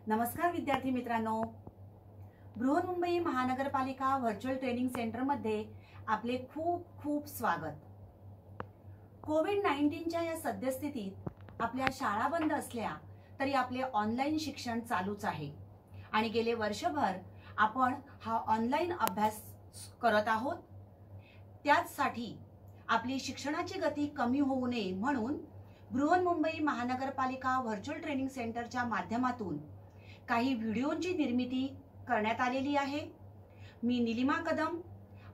नमस्कार विद्यार्थी मित्रांनो, बृहन्मुंबई महानगरपालिका व्हर्च्युअल ट्रेनिंग सेंटर मध्ये आपले खूप खूप स्वागत। कोविड-19च्या या सद्यस्थितीत आपल्या शाळा बंद असल्या तरी आपले ऑनलाईन शिक्षण चालूच आहे आणि गेले वर्षभर आपण हा ऑनलाईन अभ्यास करत आहोत। त्यासाठी आपली शिक्षणाची गती कमी होऊ नये म्हणून बृहन्मुंबई महानगरपालिका व्हर्च्युअल ट्रेनिंग सेंटरच्या माध्यमातून काही व्हिडिओंची निर्मिती करण्यात आलेली आहे। मी निलिमा कदम,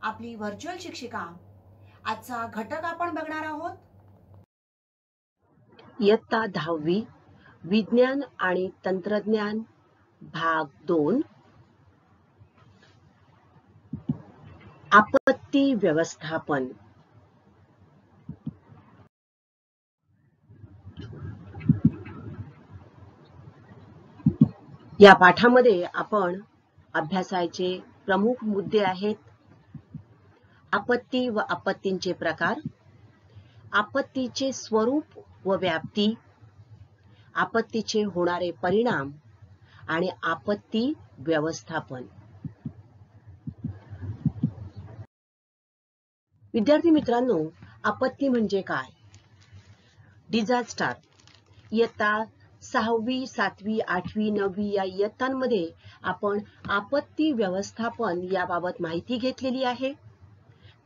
आपली व्हर्च्युअल शिक्षिका। आजचा घटक आपण बघणार आहोत। इयत्ता 10वी विज्ञान आणि तंत्रज्ञान भाग 2 आपत्ती व्यवस्थापन। या पाठामध्ये आपण अभ्यासाचे प्रमुख मुद्दे आहेत: आपत्ती व आपत्तींचे प्रकार, आपत्तीचे स्वरूप व व्याप्ती, आपत्तीचे होणारे परिणाम आणि आपत्ती व्यवस्थापन। विद्यार्थी मित्रांनो, आपत्ती म्हणजे काय? डिझास्टर इयत्ता 6वी, 7वी, 8वी, 9वी या इयत्तांमध्ये आपण आपत्ती व्यवस्थापन याबाबत माहिती घेतलेली आहे।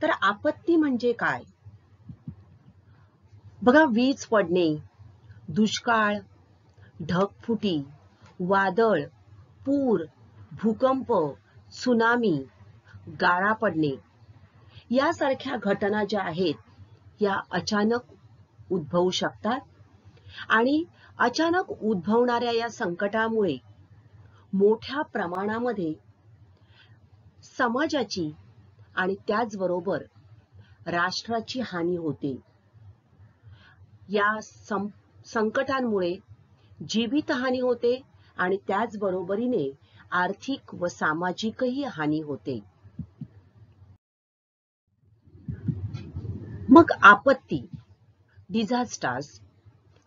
तर आपत्ती म्हणजे काय? बघा, वीज पडणे, दुष्काळ, ढगफुटी, वादळ, पूर, भूकंप, त्सुनामी, गारा पडणे यासारख्या घटना ज्या आहेत या अचानक उद्भवू शकतात आणि अचानक उद्भवणाऱ्या या संकटामुळे मोठ्या प्रमाणामध्ये समाजाची आणि त्याचबरोबर राष्ट्राची हानी होते। या संकटांमुळे जीवितहानी होते आणि त्याचबरोबरीने आर्थिक व सामाजिकही हानी होते। मग आपत्ती, डिझास्टर्स,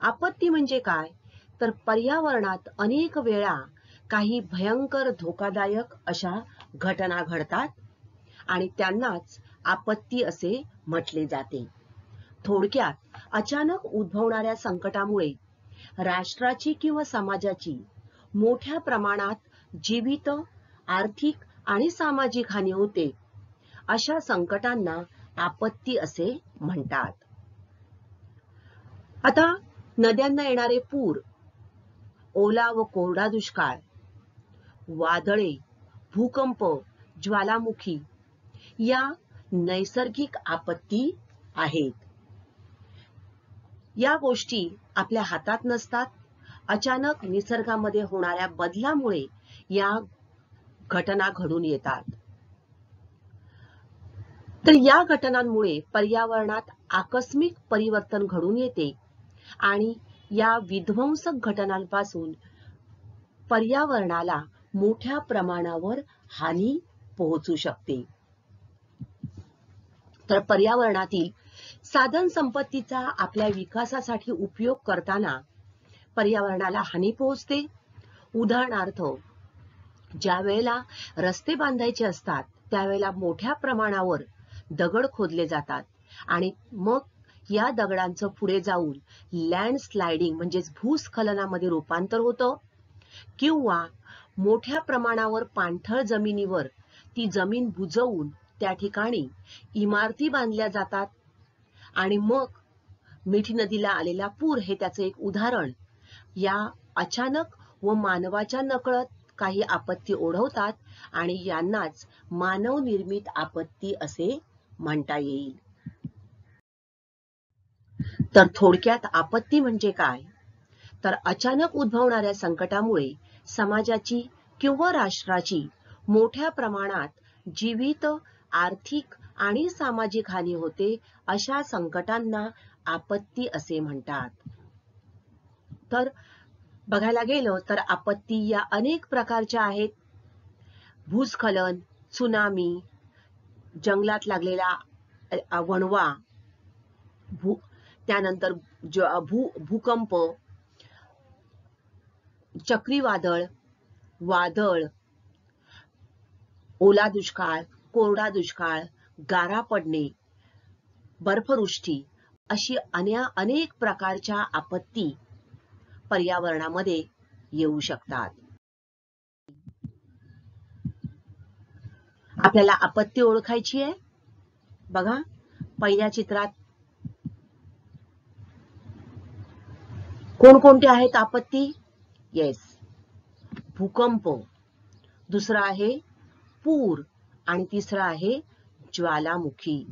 आपत्ती म्हणजे काय? तर पर्यावरणात अनेक वेळा काही भयंकर धोकादायक अशा घटना घडतात आणि त्यांनाच आपत्ती असे म्हटले जाते। थोडक्यात, अचानक उद्भवणाऱ्या संकटामुळे राष्ट्राची किंवा समाजाची मोठ्या प्रमाणात जीवित, आर्थिक आणि सामाजिक हानी होते। अशा संकटांना आपत्ती असे म्हणतात। आता नद्यांना येणारे पूर, ओला व कोरडा दुष्काळ, वादळे, भूकंप, ज्वालामुखी या नैसर्गिक आपत्ती आहेत। या गोष्टी आपल्या हातात नसतात। अचानक निसर्गामध्ये होणाऱ्या बदलामुळे या घटना घडून येतात। तर या घटनांमुळे पर्यावरणात आकस्मिक परिवर्तन घडून येते आणि या विध्वंसक घटनांपासून पर्यावरणाला मोठ्या प्रमाणावर हानी पोहोचू शकते। तर पर्यावरणातील साधन संपत्तीचा आपल्या विकासासाठी उपयोग करताना पर्यावरणाला हानी पोहोचते। उदाहरणार्थ, ज्या वेळेला रस्ते बांधायचे असतात त्यावेळेला मोठ्या प्रमाणावर दगड खोदले जातात आणि मग या दगडांचं पुढे जाऊन लँडस्लाइडिंग म्हणजेच भूस्खलनामध्ये रूपांतर होतं किंवा मोठ्या प्रमाणावर पाणथळ जमिनीवर ती जमीन बुजवून त्या ठिकाणी इमारती बांधल्या जातात आणि मग मिठी नदीला आलेला पूर हे त्याचे एक उदाहरण। या अचानक व मानवाच्या नकळत काही आपत्ती ओढवतात आणि यांनाच मानव निर्मित आपत्ती असे म्हणता येईल। तर थोडक्यात आपत्ती म्हणजे काय? तर अचानक उद्भवणाऱ्या संकटामुळे समाजाची किंवा राष्ट्राची मोठ्या प्रमाणात जीवित, आर्थिक आणि सामाजिक हानी होते। अशा संकटांना आपत्ती असे म्हणतात। तर बघायला गेलो तर आपत्ती या अनेक प्रकारच्या आहेत। भूस्खलन, त्सुनामी, जंगलात लागलेला वणवा, त्यानंतर भूकंप, चक्रीवादळ, वादळ, ओला दुष्काळ, कोरडा दुष्काळ, गारा पडणे, बर्फवृष्टी अशी अनेक प्रकारच्या आपत्ती पर्यावरणामध्ये येऊ शकतात. आपल्याला आपत्ती ओळखायची आहे. बघा पहिल्या चित्रात कोणकोणते आहेत आपत्ती? येस, भूकंप, दुसरा आहे पूर आणि तिसरा आहे ज्वालामुखी.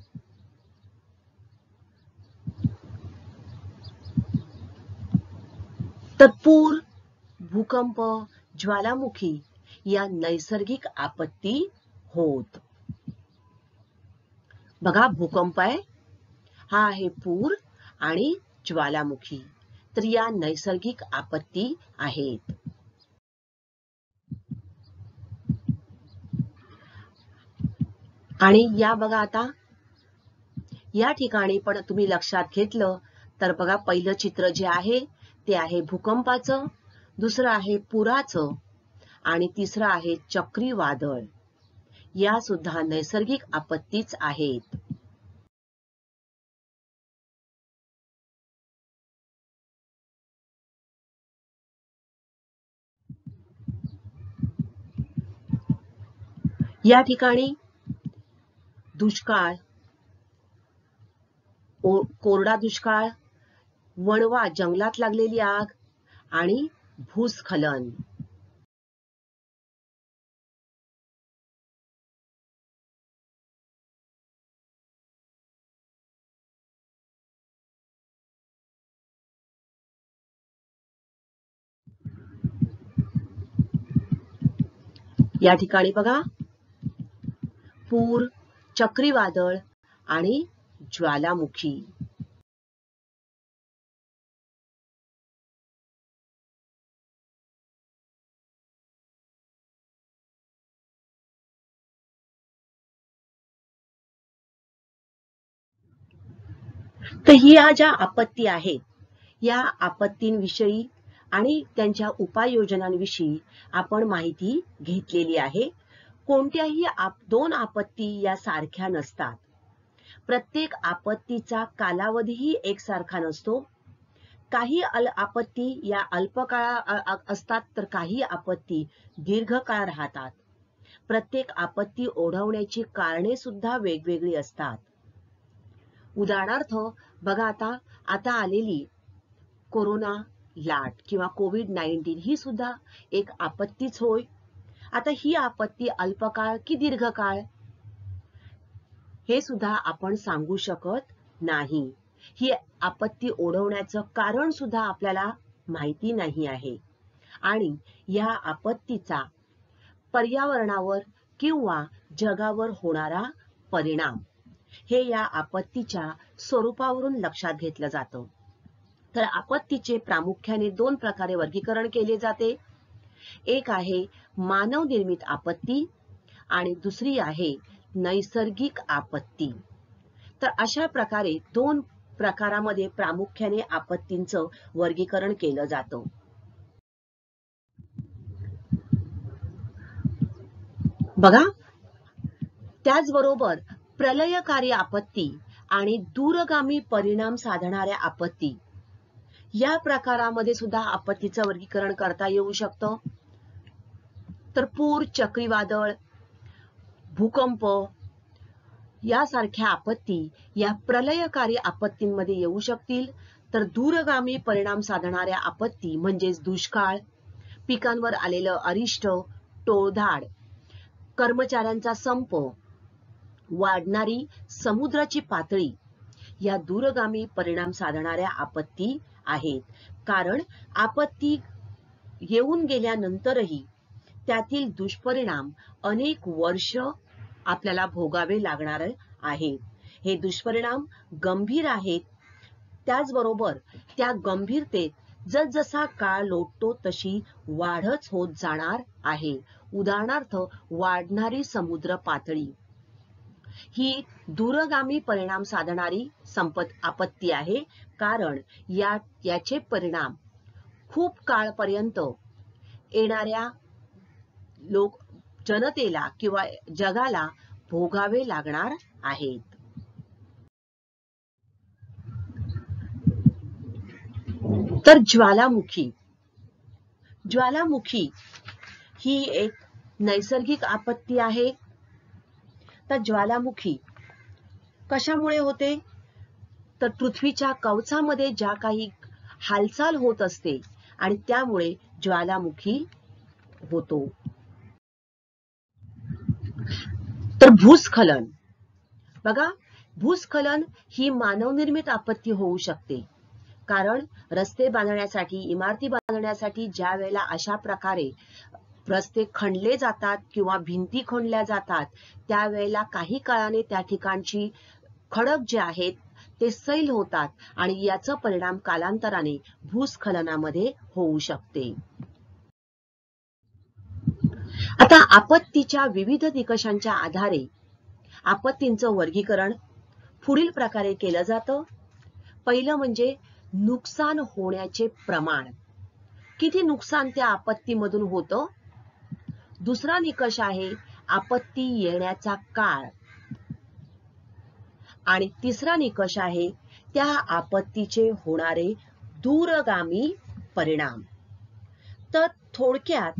तर पूर, भूकंप, ज्वालामुखी या नैसर्गिक आपत्ती होत. बघा भूकंप आहे, हा आहे पूर आणि ज्वालामुखी, तर या नैसर्गिक आपत्ती आहेत. आणि या बघा आता या ठिकाणी पण तुम्ही लक्षात घेतलं तर बघा पहिलं चित्र जे आहे ते आहे भूकंपाचं, दुसरं आहे पुराचं आणि तिसरं आहे चक्रीवादळ. या सुद्धा नैसर्गिक आपत्तीच आहेत. या ठिकाणी दुष्काळ, कोरडा दुष्काळ, वणवा जंगलात लागलेली आग आणि भूस्खलन. या ठिकाणी बघा पूर, चक्रीवादळ आणि ज्वालामुखी. तर ह्या ज्या आपत्ती आहेत या आपत्तींविषयी आणि त्यांच्या उपाययोजनांविषयी आपण माहिती घेतलेली आहे. कोणत्याही दोन आपत्ती या सारख्या नसतात. प्रत्येक आपत्तीचा कालावधीही एकसारखा नसतो. काही आपत्ती या अल्पकाळ असतात तर काही आपत्ती दीर्घकाळ राहतात. प्रत्येक आपत्ती ओढवण्याची कारणे सुद्धा वेगवेगळी असतात. उदाहरणार्थ बघा आता आलेली कोरोना लाट किंवा कोविड-19 ही सुद्धा एक आपत्तीच होय. आता ही आपत्ती अल्पकाळ की दीर्घकाळ हे सुद्धा आपण सांगू शकत नाही. ही आपत्ती ओढवण्याचं कारण सुद्धा आपल्याला माहिती नाही आहे. आणि या आपत्तीचा पर्यावरणावर किंवा जगावर होणारा परिणाम हे या आपत्तीच्या स्वरूपावरून लक्षात घेतलं जातं. तर आपत्तीचे प्रामुख्याने दोन प्रकारे वर्गीकरण केले जाते. एक आहे मानव निर्मित आपत्ती आणि दुसरी आहे नैसर्गिक आपत्ती. तर अशा प्रकारे दोन प्रकारामध्ये प्रामुख्याने आपत्तींचं वर्गीकरण केलं जातं. बघा त्याचबरोबर प्रलयकारी आपत्ती आणि दूरगामी परिणाम साधणाऱ्या आपत्ती या प्रकारामध्ये सुद्धा आपत्तीचं वर्गीकरण करता येऊ शकतं. तर पूर, चक्रीवादळ, भूकंप यासारख्या आपत्ती या प्रलयकारी आपत्तींमध्ये येऊ शकतील. तर दूरगामी परिणाम साधणाऱ्या आपत्ती म्हणजेच दुष्काळ, पिकांवर आलेलं अरिष्ट, टोळधाड, कर्मचाऱ्यांचा संप, वाढणारी समुद्राची पातळी या दूरगामी परिणाम साधणाऱ्या आपत्ती आहेत. कारण आपत्ती येऊन गेल्यानंतरही त्यातील दुष्परिणाम अनेक वर्ष आपल्याला भोगावे लागणार आहेत. हे दुष्परिणाम गंभीर आहेत. त्याचबरोबर त्या गंभीरतेत जसजसा काळ लोटतो तशी वाढच होत जाणार आहे. उदाहरणार्थ वाढणारी समुद्र पातळी ही दूरगामी परिणाम साधणारी आपत्ती आहे. कारण याचे परिणाम खूप काळपर्यंत येणाऱ्या जनतेला किंवा जगाला भोगावे लागणार आहेत. तर ज्वालामुखी ही एक नैसर्गिक आपत्ती आहे. तर ज्वालामुखी कशामुळे होते? तर पृथ्वीच्या कवचामध्ये ज्या काही हालचाल होत असते आणि त्यामुळे ज्वालामुखी होतो. तर भूस्खलन बघा, भूस्खलन ही मानवनिर्मित आपत्ती होऊ शकते. कारण रस्ते बांधण्यासाठी, इमारती बांधण्यासाठी ज्या वेळेला अशा प्रकारे रस्ते खणले जातात किंवा भिंती खणल्या जातात, त्यावेळेला काही काळाने त्या ठिकाणची खडक जे आहेत ते सैल होतात आणि याचा परिणाम कालांतराने भूस्खलनामध्ये होऊ शकते. आता आपत्तीच्या विविध निकषांच्या आधारे आपत्तींचं वर्गीकरण पुढील प्रकारे केलं जातं. पहिलं म्हणजे नुकसान होण्याचे प्रमाण, किती नुकसान त्या आपत्तीमधून होतं. दुसरा निकष आहे आपत्ती येण्याचा काळ आणि तिसरा निकष आहे त्या आपत्तीचे होणारे दूरगामी परिणाम. तर थोडक्यात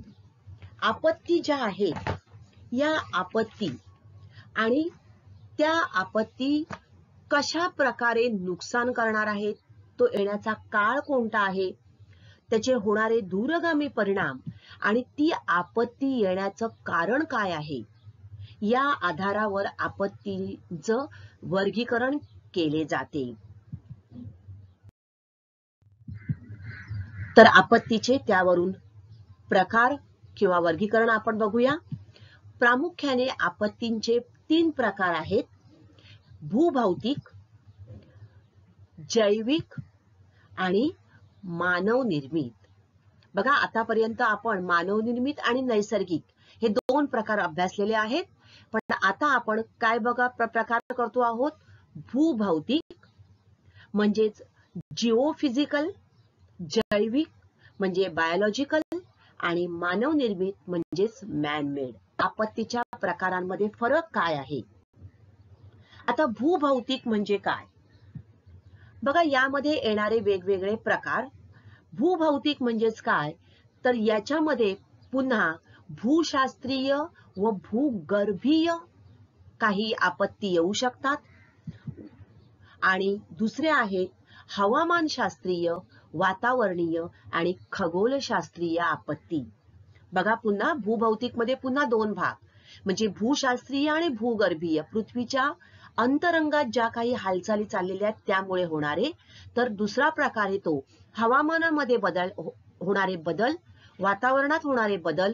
आपत्ती ज्या आहेत या आपत्ती आणि त्या आपत्ती कशा प्रकारे नुकसान करणार आहेत, तो येण्याचा काळ कोणता आहे, त्याचे होणारे दूरगामी परिणाम आणि ती आपत्ती येण्याचं कारण काय आहे, या आधारावर आपत्तीचं वर्गीकरण केले जाते. तर आपत्तीचे त्यावरून प्रकार किंवा वर्गीकरण आपण बघूया. प्रामुख्याने आपत्तींचे 3 प्रकार आहेत: भूभौतिक, जैविक आणि मानवनिर्मित. बघा, आतापर्यंत आपण मानवनिर्मित आणि नैसर्गिक हे 2 प्रकार अभ्यासलेले आहेत. पण आता आपण काय प्रकार करतो आहोत? भूभौतिक म्हणजेच जिओफिजिकल, जैविक म्हणजे बायोलॉजिकल आणि मानवनिर्मित म्हणजेच मॅनमेड. आपत्तीच्या प्रकारांमध्ये फरक काय आहे? आता भूभौतिक म्हणजे काय? बघा, यामध्ये येणारे वेगवेगळे प्रकार. भूभौतिक म्हणजेच काय, तर याच्यामध्ये पुन्हा भूशास्त्रीय व भूगर्भीय काही आपत्ती येऊ शकतात आणि दुसरे आहेत हवामानशास्त्रीय, वातावरणीय आणि खगोलशास्त्रीय आपत्ती. बघा, पुन्हा भूभौतिक मध्ये पुन्हा 2 भाग म्हणजे भूशास्त्रीय आणि भूगर्भीय, पृथ्वीच्या अंतरंगात ज्या काही हालचाली चाललेल्या आहेत त्यामुळे होणारे. तर दुसरा प्रकार येतो हवामानामध्ये होणारे बदल, वातावरणात होणारे बदल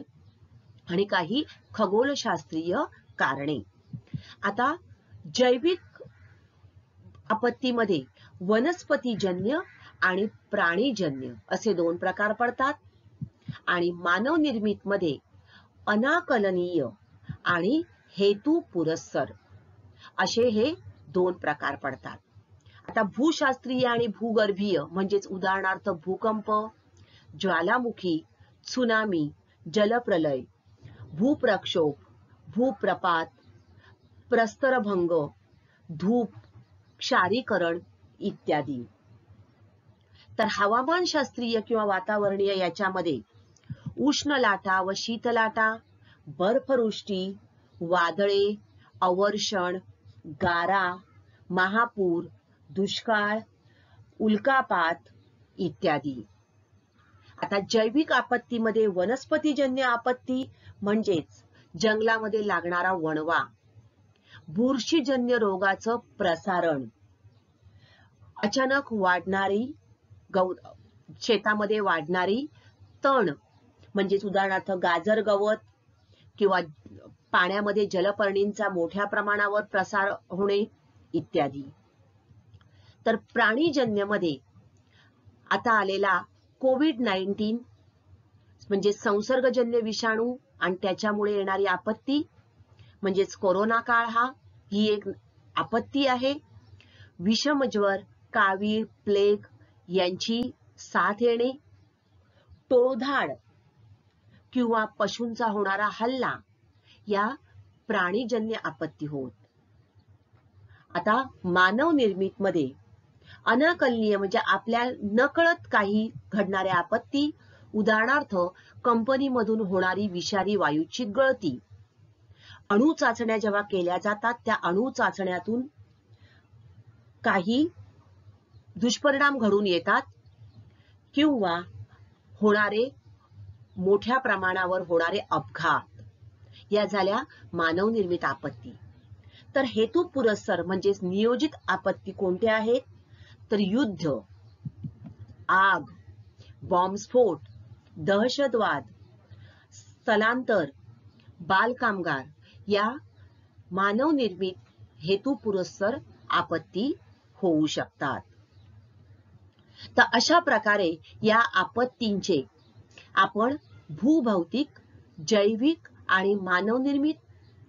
आणि काही खगोलशास्त्रीय कारणे. आता जैविक आपत्तीमध्ये वनस्पतीजन्य आणि प्राणीजन्य असे 2 प्रकार पडतात आणि मानवनिर्मित मध्ये अनाकलनीय आणि हेतू पुरस्सर असे हे 2 प्रकार पडतात. आता भूशास्त्रीय आणि भूगर्भीय म्हणजेच उदाहरणार्थ भूकंप, ज्वालामुखी, त्सुनामी, जलप्रलय, भूप्रक्षोभ, भूप्रपात, प्रस्तरभंग, धूप, क्षारीकरण इत्यादी. तर हवामानशास्त्रीय किंवा वातावरणीय याच्यामध्ये उष्ण लाटा व शीत लाटा, बर्फवृष्टी, वादळे, अवर्षण, गारा, महापूर, दुष्काळ, उल्कापात इत्यादी. आता जैविक आपत्तीमध्ये वनस्पतीजन्य आपत्ती म्हणजेच जंगलामध्ये लागणारा वणवा, बुरशीजन्य रोगाचं प्रसारण, अचानक वाढणारी शेतामध्ये वाढणारी तण म्हणजेच उदाहरणार्थ गाजर गवत किंवा पाण्यामध्ये जलपर्णींचा मोठ्या प्रमाणावर प्रसार होणे इत्यादी. तर प्राणीजन्य मध्ये आता आलेला कोविड-19 म्हणजे संसर्गजन्य विषाणू आणि त्याच्यामुळे येणारी आपत्ती म्हणजेच कोरोना काळ ही एक आपत्ती आहे. विषमज्वर, कावीळ, प्लेग यांची साथ येणे, टोळधाड किंवा पशूंचा होणारा हल्ला या प्राणीजन्य आपत्ती होत. आता मानव निर्मित मध्ये अनाकलनीय म्हणजे आपल्या नकळत काही घडणाऱ्या आपत्ती, उदाहरणार्थ कंपनीमधून होणारी विषारी वायूची गळती. अणु चाचण्या जेव्हा केल्या जातात त्या अणु चाचण्यातून काही दुष्परिणाम घडून येतात किंवा होणारे मोठ्या प्रमाणावर होणारे अपघात, या झाल्या मानव निर्मित आपत्ती. तर हेतू पुरस्सर म्हणजे नियोजित आपत्ती कोणत्या आहेत? तर युद्ध, आग, बॉम्बस्फोट, दहशतवाद, स्थलांतर, बालकामगार या मानव निर्मित हेतू पुरस्सर आपत्ती होऊ शकतात. तर अशा प्रकारे या आपत्तींचे आपण भूभौतिक, जैविक आणि मानव निर्मित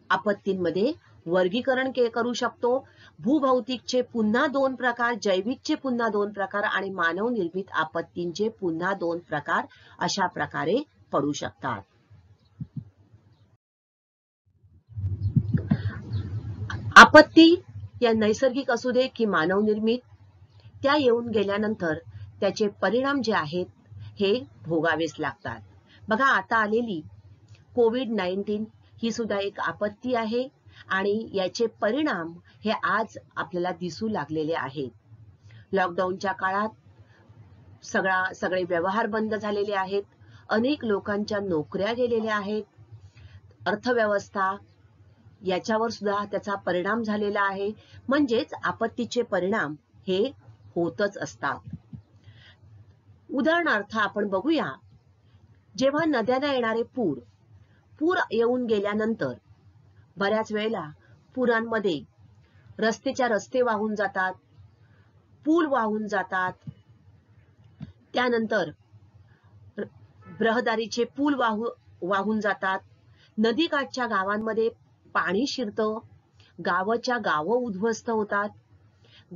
आपत्तींमध्ये वर्गीकरण करू शकतो. भूभौतिकचे पुन्हा 2 प्रकार, जैविकचे पुन्हा 2 प्रकार आणि मानव निर्मित आपत्तींचे पुन्हा 2 प्रकार अशा प्रकारे पडू शकतात. आपत्ती या नैसर्गिक असू दे की मानव निर्मित, त्या येऊन गेल्यानंतर त्याचे परिणाम जे आहेत हे भोगावेच लागतात. बघा, आता आलेली कोविड-19 ही सुद्धा एक आपत्ती आहे आणि याचे परिणाम हे आज आपल्याला दिसू लागलेले आहेत. लॉकडाऊनच्या काळात सगळे व्यवहार बंद झालेले आहेत. अनेक लोकांच्या नोकऱ्या गेलेल्या आहेत. अर्थव्यवस्था याच्यावर सुद्धा त्याचा परिणाम झालेला आहे. म्हणजेच आपत्तीचे परिणाम हे होतच असतात. उदाहरणार्थ आपण बघूया, जेव्हा नद्यांना येणारे पूर येऊन गेल्यानंतर बऱ्याच वेळेला पुरांमध्ये रस्ते वाहून जातात, पूल वाहून जातात, त्यानंतर रहदारीचे पूल वाहून जातात, नदीकाठच्या गावांमध्ये पाणी शिरतं, गावं उद्ध्वस्त होतात,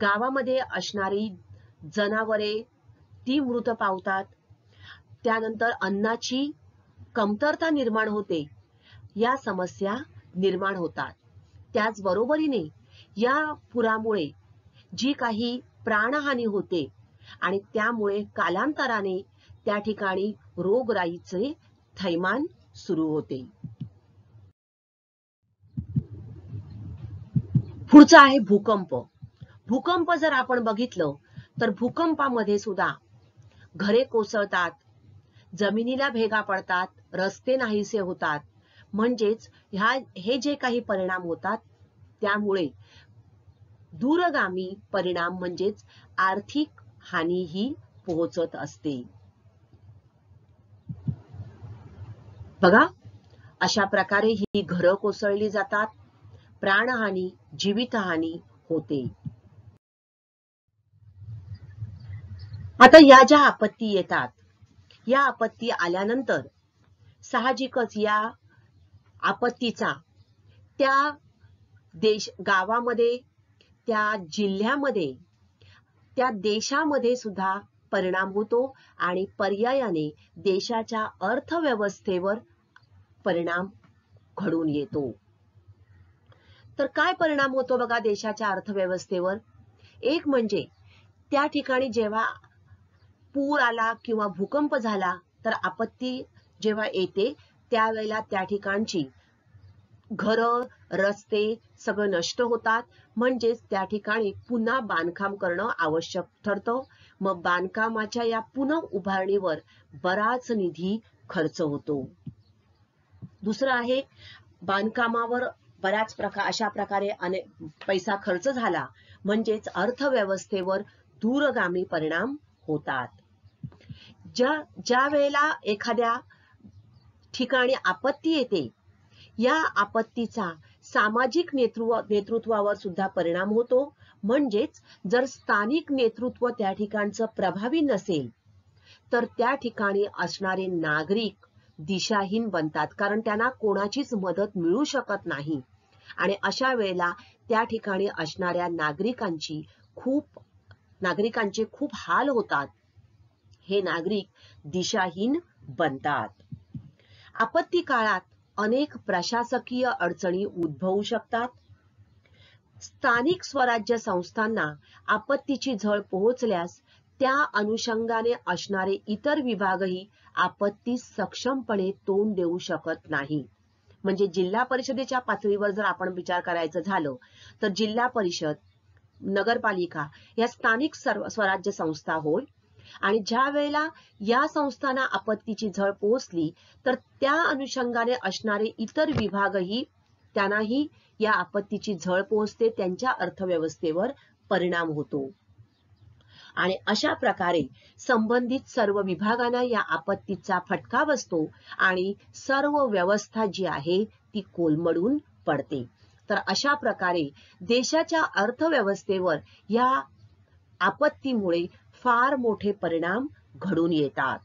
गावामध्ये असणारी जनावरे ती मृत पावतात, त्यानंतर अन्नाची कमतरता निर्माण होते, या समस्या निर्माण होतात. त्याचबरोबरीने या पुरामुळे जी काही प्राणहानी होते आणि त्यामुळे कालांतराने त्या ठिकाणी रोगराईचे थैमान सुरू होते. पुढचं आहे भूकंप. भूकंप जर आपण बघितलं तर भूकंपामध्ये सुद्धा घरे कोसळतात, जमिनीला भेगा पडतात, रस्ते नाहीसे होतात. म्हणजेच हे जे काही परिणाम होतात त्यामुळे दूरगामी परिणाम म्हणजेच आर्थिक हानीही पोहोचत असते. बघा, अशा प्रकारे ही घरं कोसळली जातात, प्राणहानी, जीवितहानी होते. आता या ज्या आपत्ती येतात, या आपत्ती आल्यानंतर साहजिकच या आपत्तीचा त्या गावामध्ये, त्या जिल्ह्यामध्ये, त्या देशामध्ये सुद्धा परिणाम होतो आणि पर्यायाने देशाच्या अर्थव्यवस्थेवर परिणाम घडून येतो. तर काय परिणाम होतो बघा देशाच्या अर्थव्यवस्थेवर? एक म्हणजे त्या ठिकाणी जेव्हा पूर आला किंवा भूकंप झाला तर आपत्ती जेव्हा येते त्यावेळेला त्या ठिकाणची घरं, रस्ते सगळं नष्ट होतात. म्हणजेच त्या ठिकाणी पुन्हा बांधकाम करणं आवश्यक ठरतं. मग बांधकामाच्या या पुन्हा उभारणीवर बराच निधी खर्च होतो. दुसरं आहे, बांधकामावर अशा प्रकारे पैसा खर्च झाला म्हणजेच अर्थव्यवस्थेवर दूरगामी परिणाम होतात. ज्या वेळेला एखाद्या ठिकाणी आपत्ती येते, या आपत्तीचा सामाजिक नेतृत्वावर सुद्धा परिणाम होतो. म्हणजेच जर स्थानिक नेतृत्व त्या ठिकाणचं प्रभावी नसेल तर त्या ठिकाणी असणारे नागरिक दिशाहीन बनतात, कारण त्यांना कोणाचीच मदत मिळू शकत नाही आणि अशा वेळेला त्या ठिकाणी असणाऱ्या नागरिकांचे खूप हाल होतात. हे नागरिक दिशाहीन बनतात. आपत्ती काळात अनेक प्रशासकीय अडचणी उद्भवू शकतात. स्थानिक स्वराज्य संस्थांना आपत्तीची झळ पोहोचल्यास त्या अनुषंगाने असणारे इतर विभागही आपत्तीस सक्षमपणे तोंड देऊ शकत नाही. म्हणजे जिल्हा परिषदेच्या पातळीवर जर आपण विचार करायचं झालं तर जिल्हा परिषद, नगरपालिका या स्थानिक स्वराज्य संस्था होय. आणि ज्या वेळेला या संस्थांना आपत्तीची झळ पोहोचली तर त्या अनुषंगाने असणारे इतर विभागही त्यांनाही या आपत्तीची झळ पोहोचते, त्यांच्या अर्थव्यवस्थेवर परिणाम होतो. आणि अशा प्रकारे संबंधित सर्व विभागांना या आपत्तीचा फटका बसतो आणि सर्व व्यवस्था जी आहे ती कोलमडून पडते. तर अशा प्रकारे देशाच्या अर्थव्यवस्थेवर या आपत्तीमुळे फार मोठे परिणाम घडून येतात.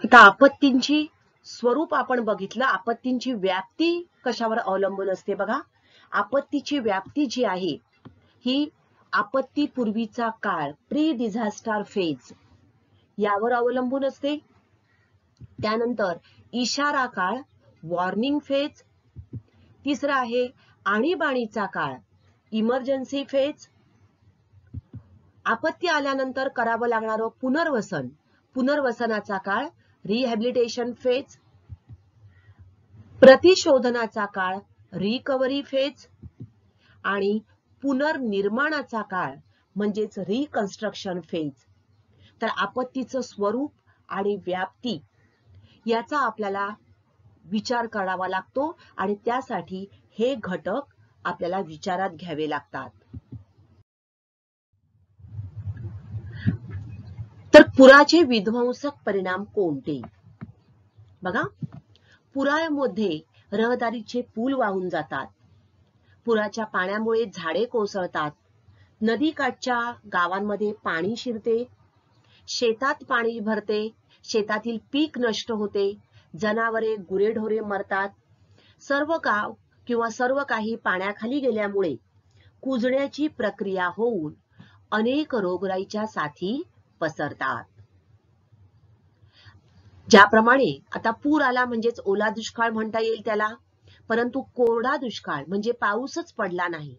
आता आपत्तींची स्वरूप आपण बघितलं. आपत्तींची व्याप्ती कशावर अवलंबून असते बघा. आपत्तीची व्याप्ती जी आहे ही आपत्तीपूर्वीचा काळ, प्री डिझास्टर फेज, यावर अवलंबून असते. त्यानंतर इशारा काळ, वॉर्निंग फेज. तिसरा आहे आणीबाणीचा काळ, इमर्जन्सी फेज. आपत्ती आल्यानंतर करावं लागणारं पुनर्वसन, पुनर्वसनाचा काळ, रिहॅबिलिटेशन फेज. प्रतिशोधनाचा काळ, रिकव्हरी फेज. आणि पुनर्निर्माणाचा काळ म्हणजेच रिकन्स्ट्रक्शन फेज. तर आपत्तीचं स्वरूप आणि व्याप्ती याचा आपल्याला विचार करावा लागतो आणि त्यासाठी हे घटक आपल्याला विचारात घ्यावे लागतात. तर पुराचे विध्वंसक परिणाम कोणते बघा. पुरामध्ये रहदारीचे पूल वाहून जातात. पुराच्या पाण्यामुळे झाडे कोसळतात. नदीकाठच्या गावांमध्ये पाणी शिरते. शेतात पाणी भरते. शेतातील पीक नष्ट होते. जनावरे, गुरेढोरे मरतात. सर्व गाव किंवा सर्व काही पाण्याखाली गेल्यामुळे कुजण्याची प्रक्रिया होऊन अनेक रोगराईच्या साथी पसरतात. ज्याप्रमाणे आता पूर आला म्हणजेच ओला दुष्काळ म्हणता येईल त्याला, परंतु कोरडा दुष्काळ म्हणजे पाऊसच पडला नाही.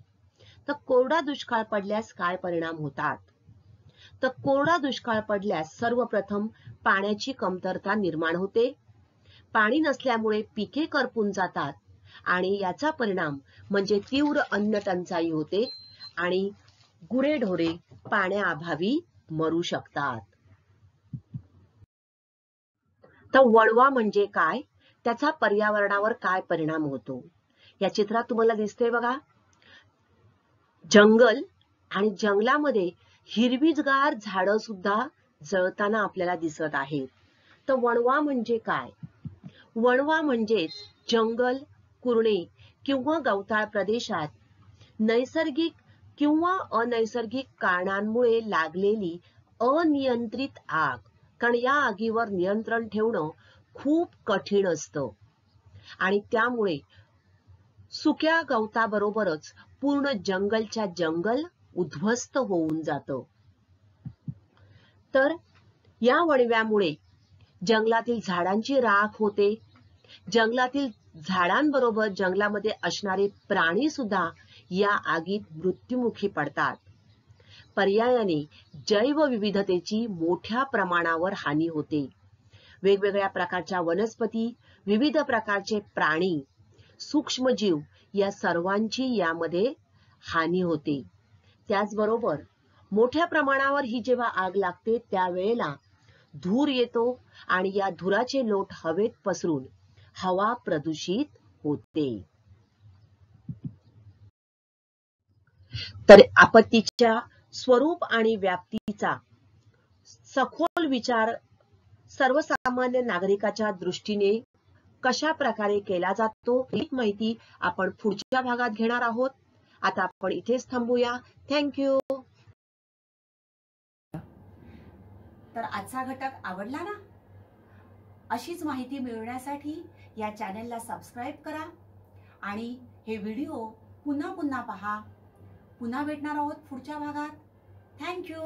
तर कोरडा दुष्काळ पडल्यास काय परिणाम होतात. तर कोरडा दुष्काळ पडल्यास सर्वप्रथम पाण्याची कमतरता निर्माण होते. पाणी नसल्यामुळे पिके करपून जातात आणि याचा परिणाम म्हणजे तीव्र अन्न टंचाई होते आणि गुरेढोरे पाण्याअभावी मरू शकतात. तर वणवा म्हणजे काय, त्याचा पर्यावरणावर काय परिणाम होतो. या चित्रात तुम्हाला दिसते बघा. जंगल आणि जंगलामध्ये हिरवीगार झाडं सुद्धा जळताना आपल्याला दिसत आहेत. तर वणवा म्हणजे काय. वणवा म्हणजेच जंगल, कुरणे किंवा गवताळ प्रदेशात नैसर्गिक किंवा अनैसर्गिक कारणांमुळे लागलेली अनियंत्रित आग. कारण या आगीवर नियंत्रण ठेवणं खूप कठीण असतं आणि त्यामुळे सुक्या गवताबरोबरच पूर्ण जंगलच्या जंगल उद्ध्वस्त होऊन जातं. तर या वणव्यामुळे जंगलातील झाडांची राख होते. जंगलातील झाडांबरोबर जंगलामध्ये असणारे प्राणी सुद्धा या आगीत मृत्युमुखी पडतात. पर्यायाने जैवविविधतेची मोठ्या प्रमाणावर हानी होते. वेगवेगळ्या प्रकारच्या वनस्पती, विविध प्रकारचे प्राणी, सूक्ष्मजीव या सर्वांची यामध्ये हानी होते. त्याचबरोबर मोठ्या प्रमाणावर ही जेव्हा आग लागते त्यावेळेला धूर येतो आणि या धुराचे लोट हवेत पसरून हवा प्रदूषित होते. तर आपत्तीच्या स्वरूप आणि व्याप्तीचा सखोल विचार सर्वसामान्य नागरिकाच्या दृष्टीने कशा प्रकारे केला जातो ही माहिती आपण पुढच्या भागात घेणार आहोत. आता आपण इथेच थांबूया. थँक्यू. तर आजचा घटक आवडला ना. अशीच माहिती मिळवण्यासाठी या चॅनलला सबस्क्राईब करा आणि हे व्हिडिओ पुन्हा पुन्हा पहा. पुन्हा भेटणार आहोत पुढच्या भागात. थँक्यू.